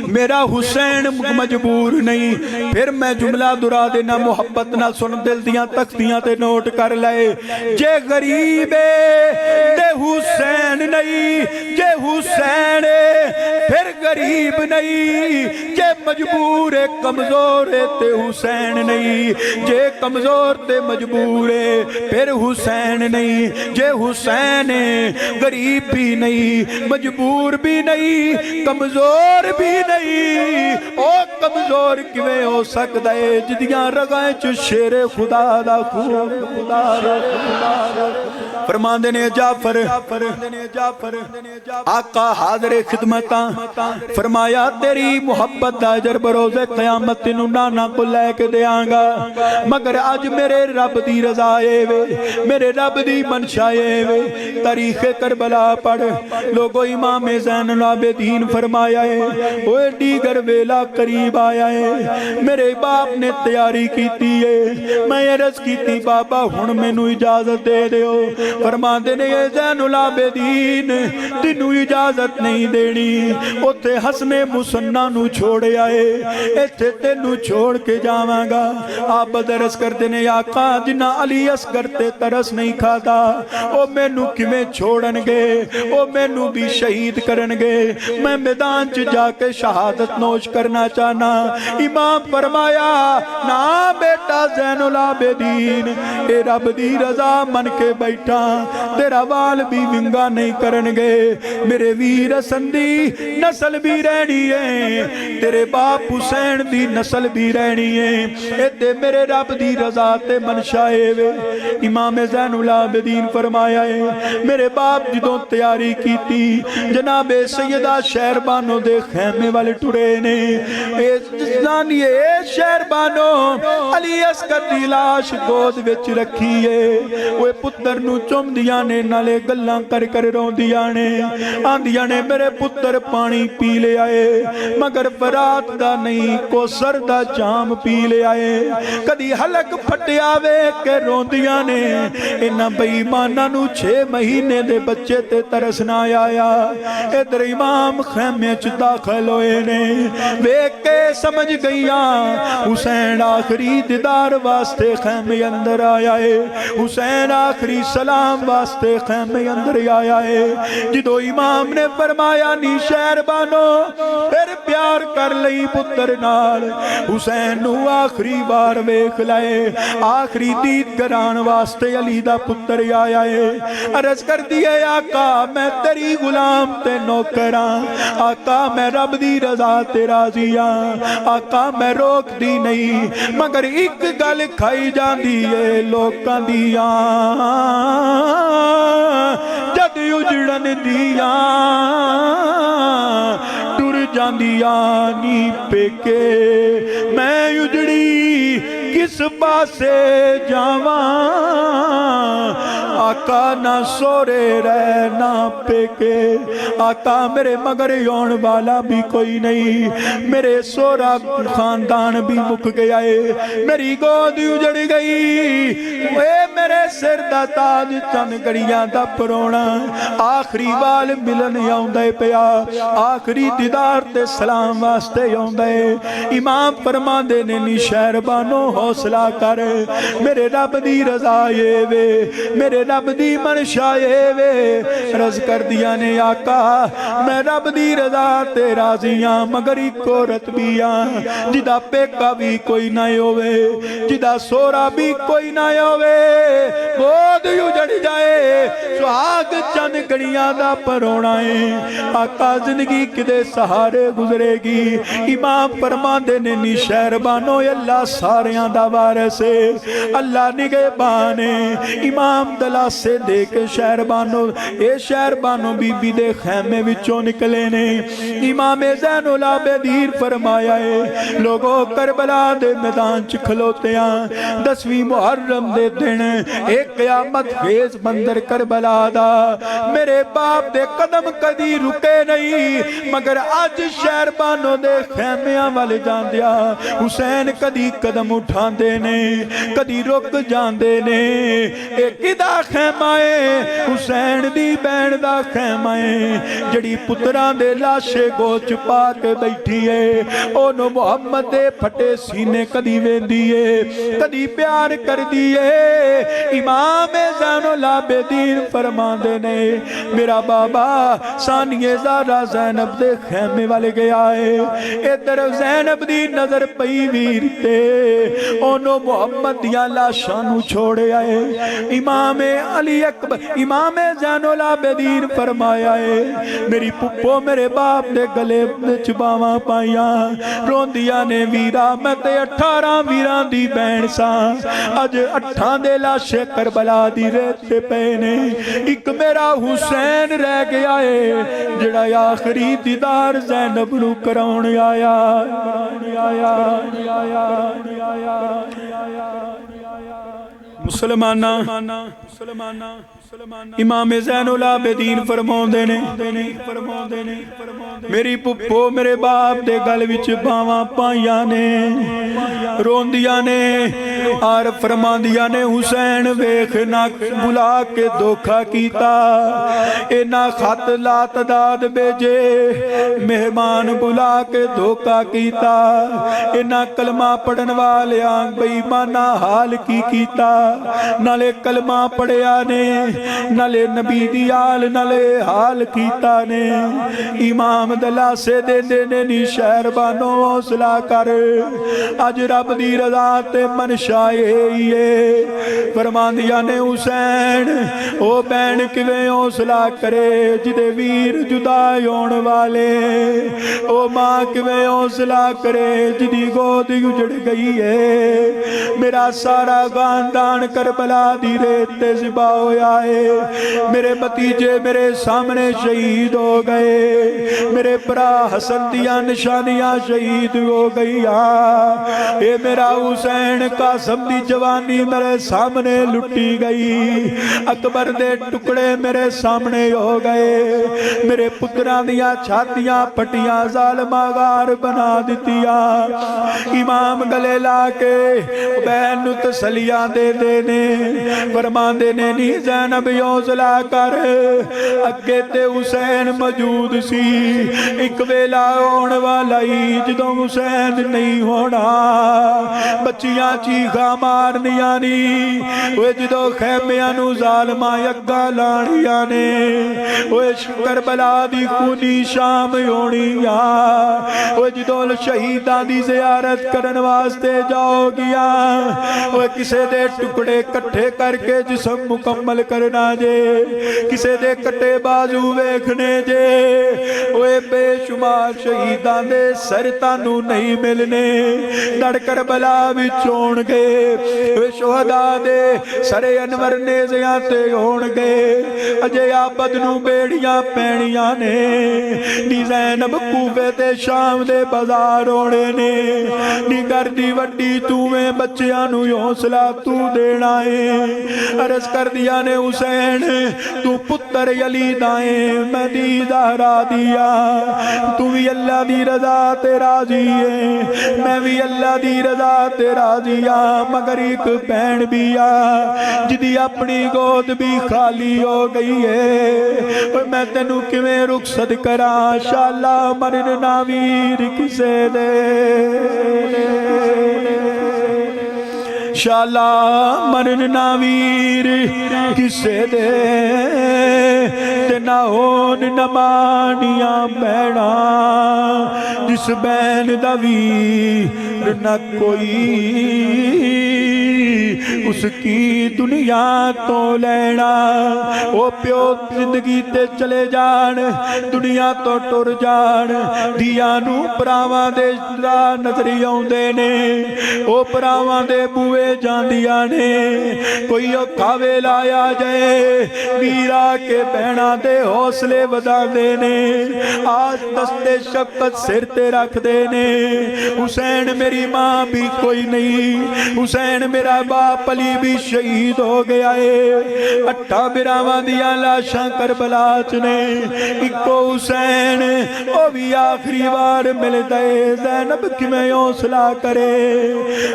मेरा हुसैन मजबूर नहीं। फिर मैं जुमला दुरा देना मुहब्बत ना सुन, दिल दियां तख्तियां ते नोट कर ले। जे गरीब ते हुसैन नहीं, जे हुसैन फिर गरीब नहीं। जे मजबूर है कमजोर है ते हुसैन नहीं, जे कमजोर ते मजबूर है फिर हुसैन नहीं। जे हुसैन गरीब भी नहीं, मजबूर भी नहीं, कमजोर भी नहीं। ओ कमजोर किवें हो सकदा है जिदियां रगां च शेरे खुदा दा खून खुदा फरमांदे ने जाफर आका हाज़िर खिदमतां फरमाया तेरी मुहब्बत दा अजर बरोज़े क़यामत तेनू नाना को लैके देआंगा। मगर अज मेरे रब दी रज़ा वे, मेरे रब दी मनशा वे। तारीख़ करबला पढ़ लोगो इमाम ज़ैनुल आबिदीन फरमाया है ओए दीगर वेला करीब आया है। मेरे बाप ने तैयारी की है, मैं अर्ज़ की बाबा हुण मैनू इजाजत दे दिओ। फरमांदे ने ज़ैनुल आबिदीन तेनू इजाजत नहीं देनी, उत्थे हसने मुसन्ना नू छोड़ आए, इत्थे तेनू छोड़ के जावांगा। आप दरस करते ने आका जिन्ना अली असगर ते तरस नहीं खाता ओ मैनू किवें छोड़नगे, ओ मैनू भी शहीद करनगे। मैं मैदान च जाके शहादत नोश करना चाहना। इमाम फरमाया ना बेटा ज़ैनुल आबिदीन ए रब दी रजा मन के बैठा, तेरा वाल भी विंगा नहीं करनगे। मेरे वीर हसन दी नस्ल भी रहनी है, तेरे बाप हुसैन दी नस्ल भी रहनी है। इत्ते मेरे रब दी रजा ते मनशाए वे। इमाम ज़ैनुल आबिदीन फरमाया है मेरे बाप जदों तैयारी की जनाबे सैयदा शहरबानो दे खैमे वाले टुरे ने। शहरबानो अली असगर दी लाश गोद विच रखी है। ओए पुत्तर नू चुमदियां ने नाले गल्लां कर कर रोंदियां ने, आंदियां ने मेरे पुत्तर पानी पी ले आए मगर बरात दा नहीं कोसर दा जाम पी ले आए। कदी हलक फटिया वे के रोंदियां ने। इन्हां बेईमानां नू 6 महीने दे बच्चे ते तरस ना आया। इधर इमाम खैमे च दाखिल होए ने वेख के समझ गईयां हुसैन आखिरी दीदार वास्ते खैमे अंदर आया है। हुसैन आखिरी सलाम वास्ते खैमे अंदर आया है। जो इमाम ने फरमाया नी शहरबानो फिर प्यार कर लई पुत्र नाल हुसैन नू आखिरी बार वेख लाए आखिरी दीद करान वास्ते अली दा पुत्र आया है। अर्ज कर दिए आका मैं तेरी गुलाम ते नौकरा आका मैं रब दी रजा ते राजी हां आका मैं रोक दी नहीं मगर एक गल खाई जांदी है लोकां दियां जद उजड़न दियां टुर जांदियां नी पेके मैं उजड़ी किस पासे जावां आका ना सोरे रह ना पेके आका मेरे मगर आने वाला भी कोई नहीं मेरे सोरा खानदान भी मुक गया है मेरी गोद उजड़ गई वे मेरे सिर दा ताज चन गड़ियां दा परोना आखिरी वाल मिलन आउंदा पिया आखिरी दीदार ते सलाम वास्ते आउंदा है। इमाम फरमांदे ने नी शहरबानो हौसला कर मेरे रब दी रजा ये वे मेरे रब दी मनशा ये वे रज कर दिया ने आका मैं रब दी रजा ते राजी हां मगर एक औरत भी हां जिदा पेका भी कोई ना होवे जिदा सोरा भी कोई ना होवे गोद उजड़ जाए सुहाग चंद गड़ियां दा परोना है आका जिंदगी किदे सहारे गुजरेगी। इमाम फरमांदे ने नी शहरबानो अल्लाह सारियां दा वारिस है अल्लाह निगहबान है। इमाम दलासे दे के शहरबानो ये शहरबानो बीबी दे खैमे विचों निकले ने इमाम ज़ैनुल आबिदीन फरमाया है लोगों करबला दे मैदान च खलोते हैं 10वीं मुहर्रम दे दिन एक क़यामत खेज मंदर करबला दा मेरे बाप दे कदम कदी रुके नहीं मगर अज शहरबानो दे खैमियां वाल जांदिया हुसैन कदी कदम उठांदे ने कदी रुक जांदे ने ए किदा खैमा है हुसैन दी भैन दा खैमा है जड़ी पुत्रां दे लाशे गोच पा के बैठी है ओनू मुहम्मद दे फटे सीने कदी वेंदी है कदी प्यार कर दिए। इमाम ज़ैनुल आबिदीन फरमांदे ने मेरा बाबा सानिए ज़ारा ज़ैनब दे खैमे वाले गया है इधर ज़ैनब दी नजर पई वीर ते ओनू मुहम्मद दियां लाशां नू छोड़ आए। इमाम अली अकबर इमाम ज़ैनुल आबिदीन फरमाया है मेरी पुप्पो मेरे बाप दे गले विच बावां पाइयां रोंदियां ने वीरा मैं ते 18 वीरां दी भैन सां अज 8 दे लाशे करबला दी रेत ते पे ने एक मेरा हुसैन रह गया है जिहड़ा आखिरी दीदार ज़ैनब नू कराउण आया मुसलमाना इमाम ज़ैनुल आबिदीन फरमाउंदे ने मेरी पुप्पो मेरे बाप दे गल विच बावां पाइयां ने रोंदियां ने और फरमांदियां ने हुसैन वेख ना बुला के धोखा कीता इना खत लातदाद भेजे मेहमान बुला के धोखा कीता इना कलमा पढ़न वालियां बेईमाना हाल की कीता नाले कलमा पढ़िया ने नाले नबी दी आल नाले हाल कीता ने। इमाम दलासे देंदे ने नी शहरबानो हौसला कर अज रब दी रजा ते मनशा ये फरमांदियां ने हुसैन ओ भैन किवें हौसला करे जिदे वीर जुदा होण वाले ओ मां किवें हौसला करे जिदी गोद उजड़ गई है। मेरा सारा खानदान करबला दी रेत ते ज़िबा होया है मेरे भतीजे मेरे सामने शहीद हो गए मेरे भरा हसन दियां निशानियां शहीद हो गई। ये मेरा हुसैन कासम दी जवानी मेरे सामने सामने लुटी गई। अकबर दे टुकड़े मेरे सामने हो गए। मेरे पुत्रां दियां छातियां पटियां जालिमा गार बना दितिया। इमाम गले ला के बैन नूं तसलियां दे देने, फरमांदे ने नी ज़ैनब हौसला कर। अगे ते हुसैन मौजूद सी। एक वेला आउण वाला ही जदों हुसैन नहीं होना। बच्चियां चीखा मारनियां नी, ओए जदों खैमियां नूं ज़ालिमां अग्गां लाणियां ने। ओए करबला दी खूनी शाम होनी आ। ओए जदों शहीदां दी ज़ियारत करन वास्ते जाओगिया, ओए किसे दे टुकड़े इकट्ठे करके जिस्म मुकम्मल करना जे, किसे दे कटे बाजू वेखने जे। ओए बेशुमार शहीदां दे सर तानू नहीं मिलने, दड़ करबला विच होणगे। ओए शुहदा दे सरे अनवर नेज़ियां ते होणगे। अजे आबद नू बेड़ियां पैणियां ने, नी ज़ैनब कूफे ते शाम दे बाजार होने ने। नी घर दी वड्डी तूवें बच्चियां नू हौसला तू देना है। अर्ज कर दिया ने हुसैन तू पुत्र अली दाए, मैं दी ज़हरा दिया। तू भी अल्लाह दी रज़ा ते राज़ी है, मैं भी अल्लाह दी रज़ा ते राज़ी आ। मगर एक भैन भी आ जिदी अपनी गोद भी खाली हो गई है। मैं तेनू किवें रुखसत करा, शाला मरन ना वीर किसे दे, शाला मरन ना वीर किसे दे। ते ना होन नमानियां भैणा, जिस बैन दा वीर न कोई, उसकी दुनिया तो लेना। ओ प्यो जिंदगी ते चले जान, दुनिया तो टुर जान। दिया नू भरावां दे नजरी आउंदे ने, ओ भरावां दे बूए जांदियां ने। कोई औखा वेला आ जाए, वीरा के भैणां दे हौसले वधांदे ने। आज दस्ते शफकत सिर ते रखदे ने। हुसैन मेरी मां भी कोई नहीं, हुसैन मेरा बाप अली भी शहीद हो गया है। 8 बिरावां दियां लाशां करबला च ने, इको हुसैन ओ भी आखिरी बार मिलदा है। ज़ैनब किवें हौसला करे,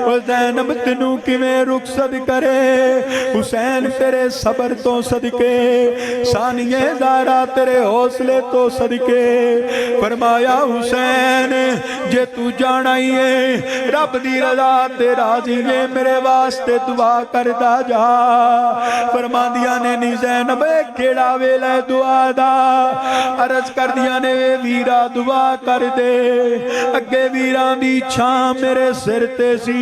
ओ ज़ैनब तेनू किवें रुखसत करे। हुसैन तेरे सबर तो सदके, सानिए ज़ारा तेरे हौसले तो सदके। फरमाया हुसैन जे तू जाना ही है रब दी रज़ा ते राज़ी है, मेरे वास्ते दुआ करदा जा। फरमांदियां ने नी ज़ैनब केड़ा वेला दुआ दा। अर्ज कर दिया ने वीरा दुआ कर दे। अगे वीरां दी छां मेरे सिर ते सी,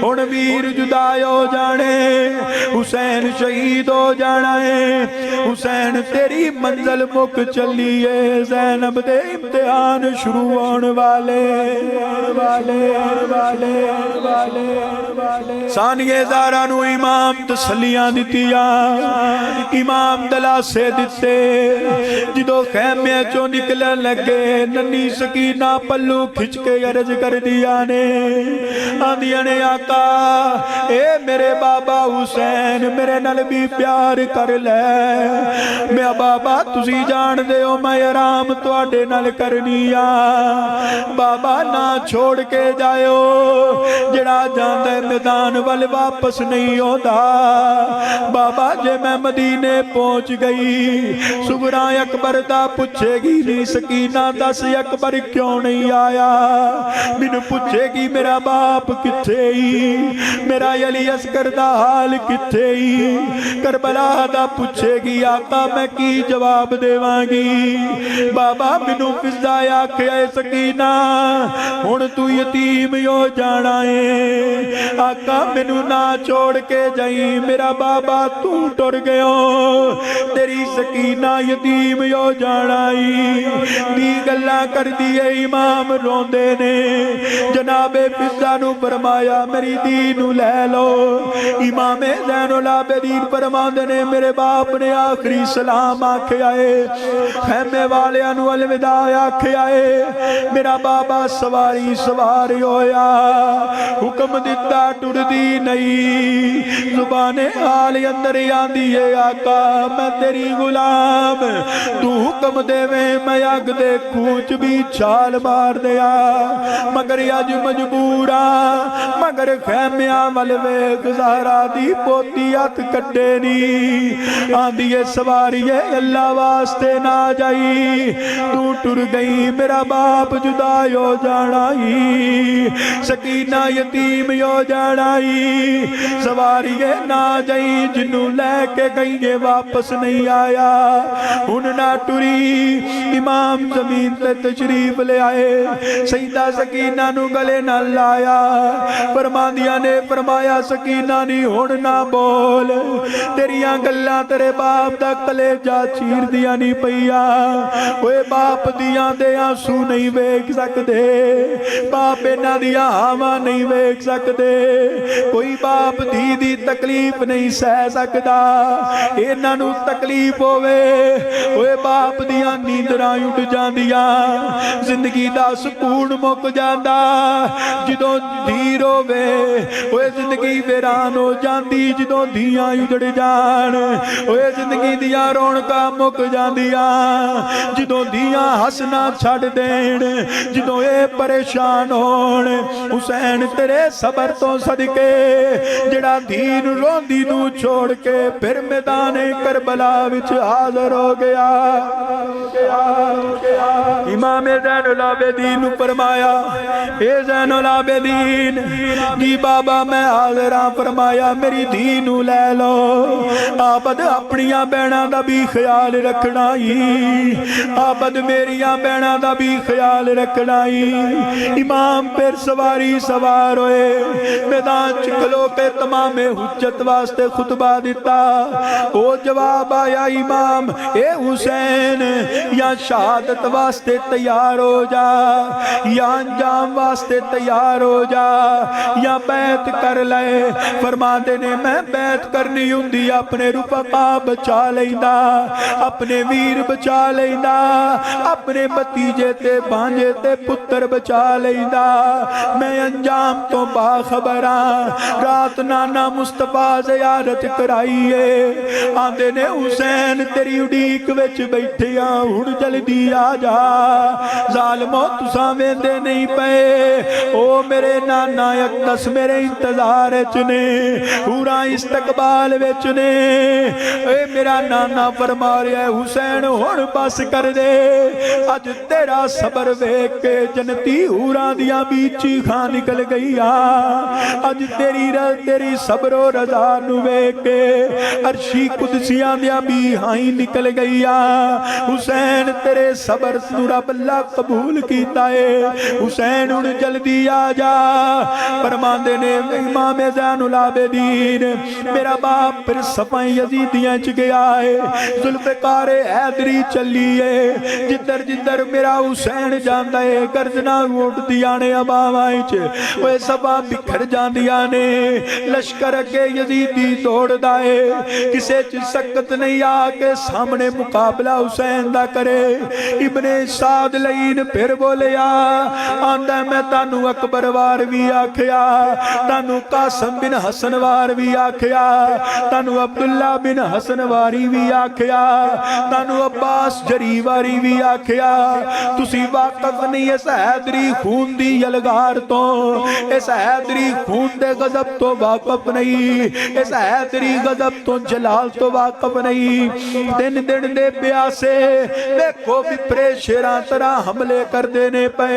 हुण वीर जुदा हो जाने, हुसैन शहीद हो जाना है। हुसैन तेरी मंजिल मुक चली है, ज़ैनब दे इम्तिहान शुरू होने वाले वाले वाले वाले वाले। सानिए ज़ारा नू इमाम तसलियां दितिया, इमाम दलासे दिते। जदों खैमे चों निकलन लगे, नन्नी सकीना पल्लू खिंच के अर्ज कर दिया ने, आंदियां ने आका ए मेरे बाबा हुसैन मेरे नाल भी प्यार कर ले। मैं बाबा तुसी जानदे हो मैं आराम तुहाडे नाल करनी आ। बाबा ना छोड़ के जाओ, जड़ा जांदा मैदान वाल वापस नहीं होता। बाबा जे मैं मदीने पहुंच गई, सुगरा अकबर दा पूछेगी नी सकीना दस अकबर क्यों नहीं आया। मैनू पूछेगी मेरा बाप किथे ही, मेरा अली असगर दा हाल किथे ही। करबला दा पूछेगी आका मैं की जवाब देवांगी। बाबा मैनू फिजा आखे सकीना हुण तू यतीम हो जाना है। आका मैनू ना छोड़ के जाई, मेरा बाबा तू टुर गयो, तेरी सकीना यतीम हो जाना ही। नी गल्लां कर दिए इमाम रोंदे ने, जनाबे इज्जा नू फरमाया मेरी धी नू लै लो। इमामे ज़ैनुल आबिदीन फरमांदे ने मेरे बाप ने आखिरी सलाम आख्या है, खैमे वालियां नू अलविदा आख्या है। मेरा बाबा सवारी सवार होया, हुक्म दिता टुरदी नहीं, जुबाने हाल अंदर आंदी है आका मैं तेरी गुलाम, तू हुक्म देवे मैं अग दे कूच भी छाल मार दिया, मगर अज मजबूरा मगर खैमिया वल वेख ज़हरा दी पोती हथ कट्टे नी। आंदी है सवारीए अल्लाह वास्ते ना जाई, तू टुर गई मेरा बाप जुदा हो जाना ही, सकीना यतीम हो जाना ही। सवारीए ना जाई जिन्नू लैके गई है वापस नहीं आया, हुन ना टुरी। इमाम जमीन ते तशरीफ ले आए, सईदा सकीना नू गले ना लाया, फरमांदियां ने फरमाया सकीना नी हुण ना बोल, तेरियां गल्लां तेरे बाप दा कलेजा चीर दिया नहीं पईया। ओए बाप दियां दे आंसू नहीं वेख सकदे, बाप इन्हां दियां हावां नहीं वेख सकदे, कोई बाप धी दी तकलीफ नहीं सह सकदा, इन्हां नू तकलीफ होवे ओए बाप दियां नींदरां उड़ जांदियां, जिंदगी दा सुकून मुक जांदा जदों धी रोवे, ओए जिंदगी वीरान हो जांदी जदों धीआं उजड़ जान, ओए जिंदगी दियां रौनकां मुक जांदियां जदों धीआं हसना छड़ देण, जदों ये परेशान होण। हुसैन तेरे सबर तो सदके जिहड़ा धी नूं रोंदी नूं छोड़ के फिर मैदाने करबला विच हाज़र हो गया। इमाम ज़ैनुल आबिदीन नूं फरमाया ए ज़ैनुल आबिदीन जी बाबा मैं हाज़र हां, फरमाया मेरी धी नूं लै लो। आबद अपनियां भैणां दा भी ख्याल रखना ही, आबद मेरियां भैणां दा भी ख्याल रखना ही। इमाम फिर सवारी सवार होए, मैदान च खलो के तमामे हुज्जत वास्ते खुतबा दिता। ओ जवाब आया इमाम ए हुसैन या शहादत वास्ते तैयार हो जा, या अंजाम वास्ते तैयार हो जा, या बैत कर ले। फरमाते ने मैं बैत करनी हुंदी अपने रुफका बचा लेंदा, अपने वीर बचा लेंदा, अपने भतीजे ते भांजे ते पुत्र बचा लेंदा। मैं अंजाम तो बाखबर हां। रात नाना मुस्तफा ज़ियारत कराईए, आंदे ने हुसैन तेरी उड़ीक विच बैठे हां, हुण जल्दी आ जा। ज़ालिमो तुसां वेंदे नहीं पे, ओ मेरे नाना अकदस मेरे इंतजार च ने, पूरा इस्तकबाल विच ने। ए मेरा नाना फरमा रहा है हुसैन हुण बस कर दे, अज तेरा सबर वेख के जनती हूरां दियां भी चीखां निकल गई आ। अज तेरी सबरो रजा नूं वेख के अर्शी कुदसियां दियां भी हाई निकल गई आ। हुसैन तेरे सबर नूं रब अल्लाह कबूल कीता है, हुसैन हुण जल्दी आ जा। फरमांदे ने इमाम ज़ैनुल आबिदीन मेरा बाप फिर सफाई यजीदियां च गया है, जुल्फ़िकार हैदरी चली है, जिधर जिधर मेरा हुसैन जांदा है गर्जना उठदियां ने अबावां च, ओए सभा बिखर जांदियां ने। लश्कर अगे यजीदी दौड़दा है, किसे च सकत नहीं आके सामने मुकाबला हुसैन दा करे। इब्ने साद लईन फिर बोलिया आंदा मैं तानू अकबर वार भी आखिया, तानू कासम बिन हसन वार भी आखिया, तानू अब्दुल्ला बिन हसन वारी भी आखिया, तानू अब्बास जरी वारी भी आखिया। तुसी वाकफ नहीं इस हैदरी खून दी यलगार तो, इस हैदरी खून दे गजब तो वाकफ नहीं, इस हैदरी गजब तो जलाल तो वाकफ नहीं। दिन दिन दे प्यासे देखो विपरे शेरां तरह हमले कर देने पे,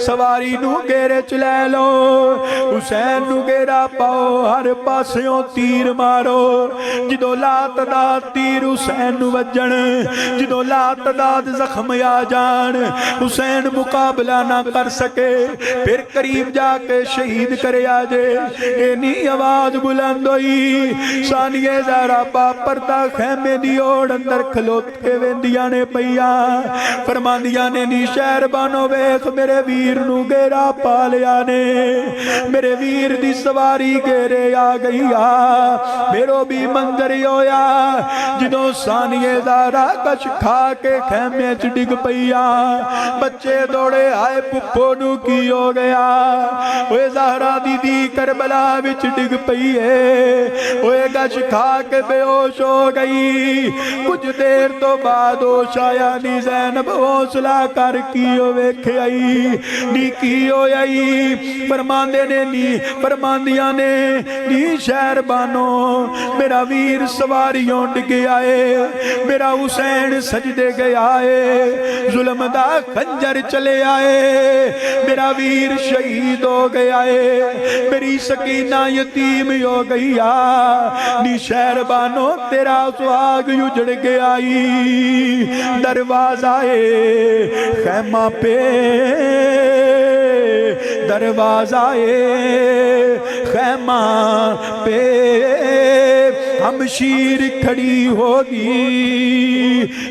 सवारी नू घेरे च लै लो, हुसैन नू घेरा पाओ, हर पासियों तीर मारो। जदों लातदाद तीर हुसैन नू वजन, जदों लातदाद जख्म आ जान, हुसैन मुकाबला ना कर सके, फिर करीब जाके शहीद करे आजे। इन्नी आवाज बुलंद होई, सानिए ज़हरा पर्दा खैमे दी ओड़ अंदर खलोत के वेंदियां ने पईया, फरमांदियां ने नी शहरबानो वेख मेरे वीर नू घेरा पा लिया सवारियां ने मेरे वीर दी सवारी घेरे आ गई आ। मेरो भी मंजर होया जदों सानिए ज़हरा कश खा के खैमे च डिग पई आ। बच्चे दौड़े आए पुप्पो नू की हो गया। ओए ज़हरा दीदी करबला विच डिग पई है। ओए गश खा के बेहोश हो गई। कुछ देर तो बाद होश आया नी ज़ैनब हौसला कर की वेखे आई नी की होई। फरमांदे ने नी फरमांदियां ने नी शहरबानो मेरा वीर सवारियों डिगे आए। मेरा हुसैन सजदे गया है। जुल्म दा खंजर चले आए। मेरा वीर शहीद हो गया है। मेरी सकीना यतीम हो गई आ। नी शहरबानो तेरा सुहाग उजड़ गया। दरवाज़ाए खैमा पे दरवाज़ाए खैमा पे हमशीर खड़ी होगी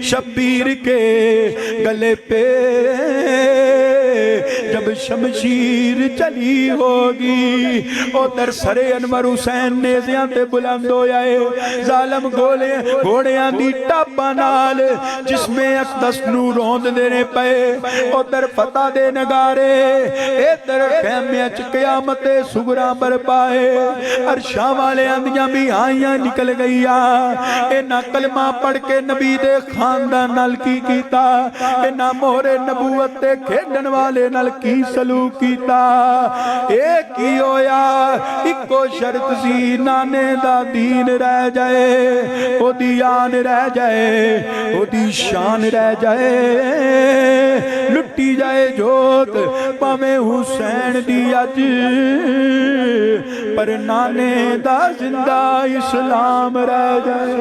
शब्बीर के गले पे। जब शमशीर चली होगी उधर सरे अनवर हुसैन ने ज़्यादा बुलंद होया है। जालम गोले घोड़ियां दी टापा नाल जिसमें अकदस नू रोंद देने पे। उधर फतह दे नगारे इधर खैमे च क़यामत सुगरा बरपाए। अरशां वाले अंदियां भी आइयां निकल गई आ। इन्हां कलमा पढ़ के नबी दे खानदान नाल की कीता। इन्हां मोहरे नबूवत ते खेडन वाले नाल की सलूक कीता। एक ही होया इको शर्त सी नाने दा दीन रह जाए ओदी आन रह जाए ओदी शान रह जाए। लुटी जाए जोत भावे हुसैन दी अज पर नाने दा जिंदा इस्लाम रह जाए।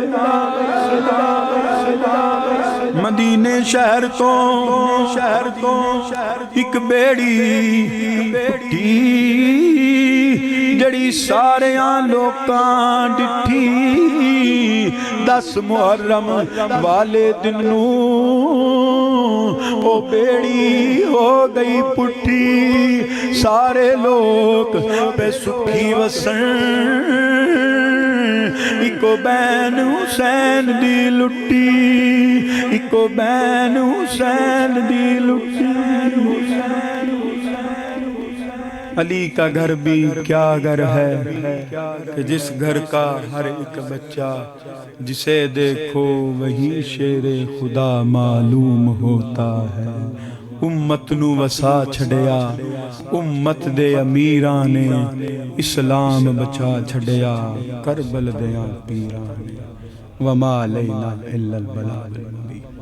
मदीने शहर तो एक बेड़ी जड़ी सारियां लोकां डिठी। 10 मुहर्रम वाले दिन नू ओ बेड़ी हो गई पुठी। सारे लोग पे सुखी वसन इको बैन हुसैन दी लुटी। इको बैन हुसैन दी लुटी। अली का घर भी क्या घर है कि जिस घर का हर एक बच्चा जिसे देखो वही शेरे खुदा मालूम होता है। उम्मत नू वसा छड़िया उम्मत दे अमीरां ने इस्लाम बचा छड़िया करबल दियां पीरां ने। वमा अलैना इल्लल बलागुल मुबीन।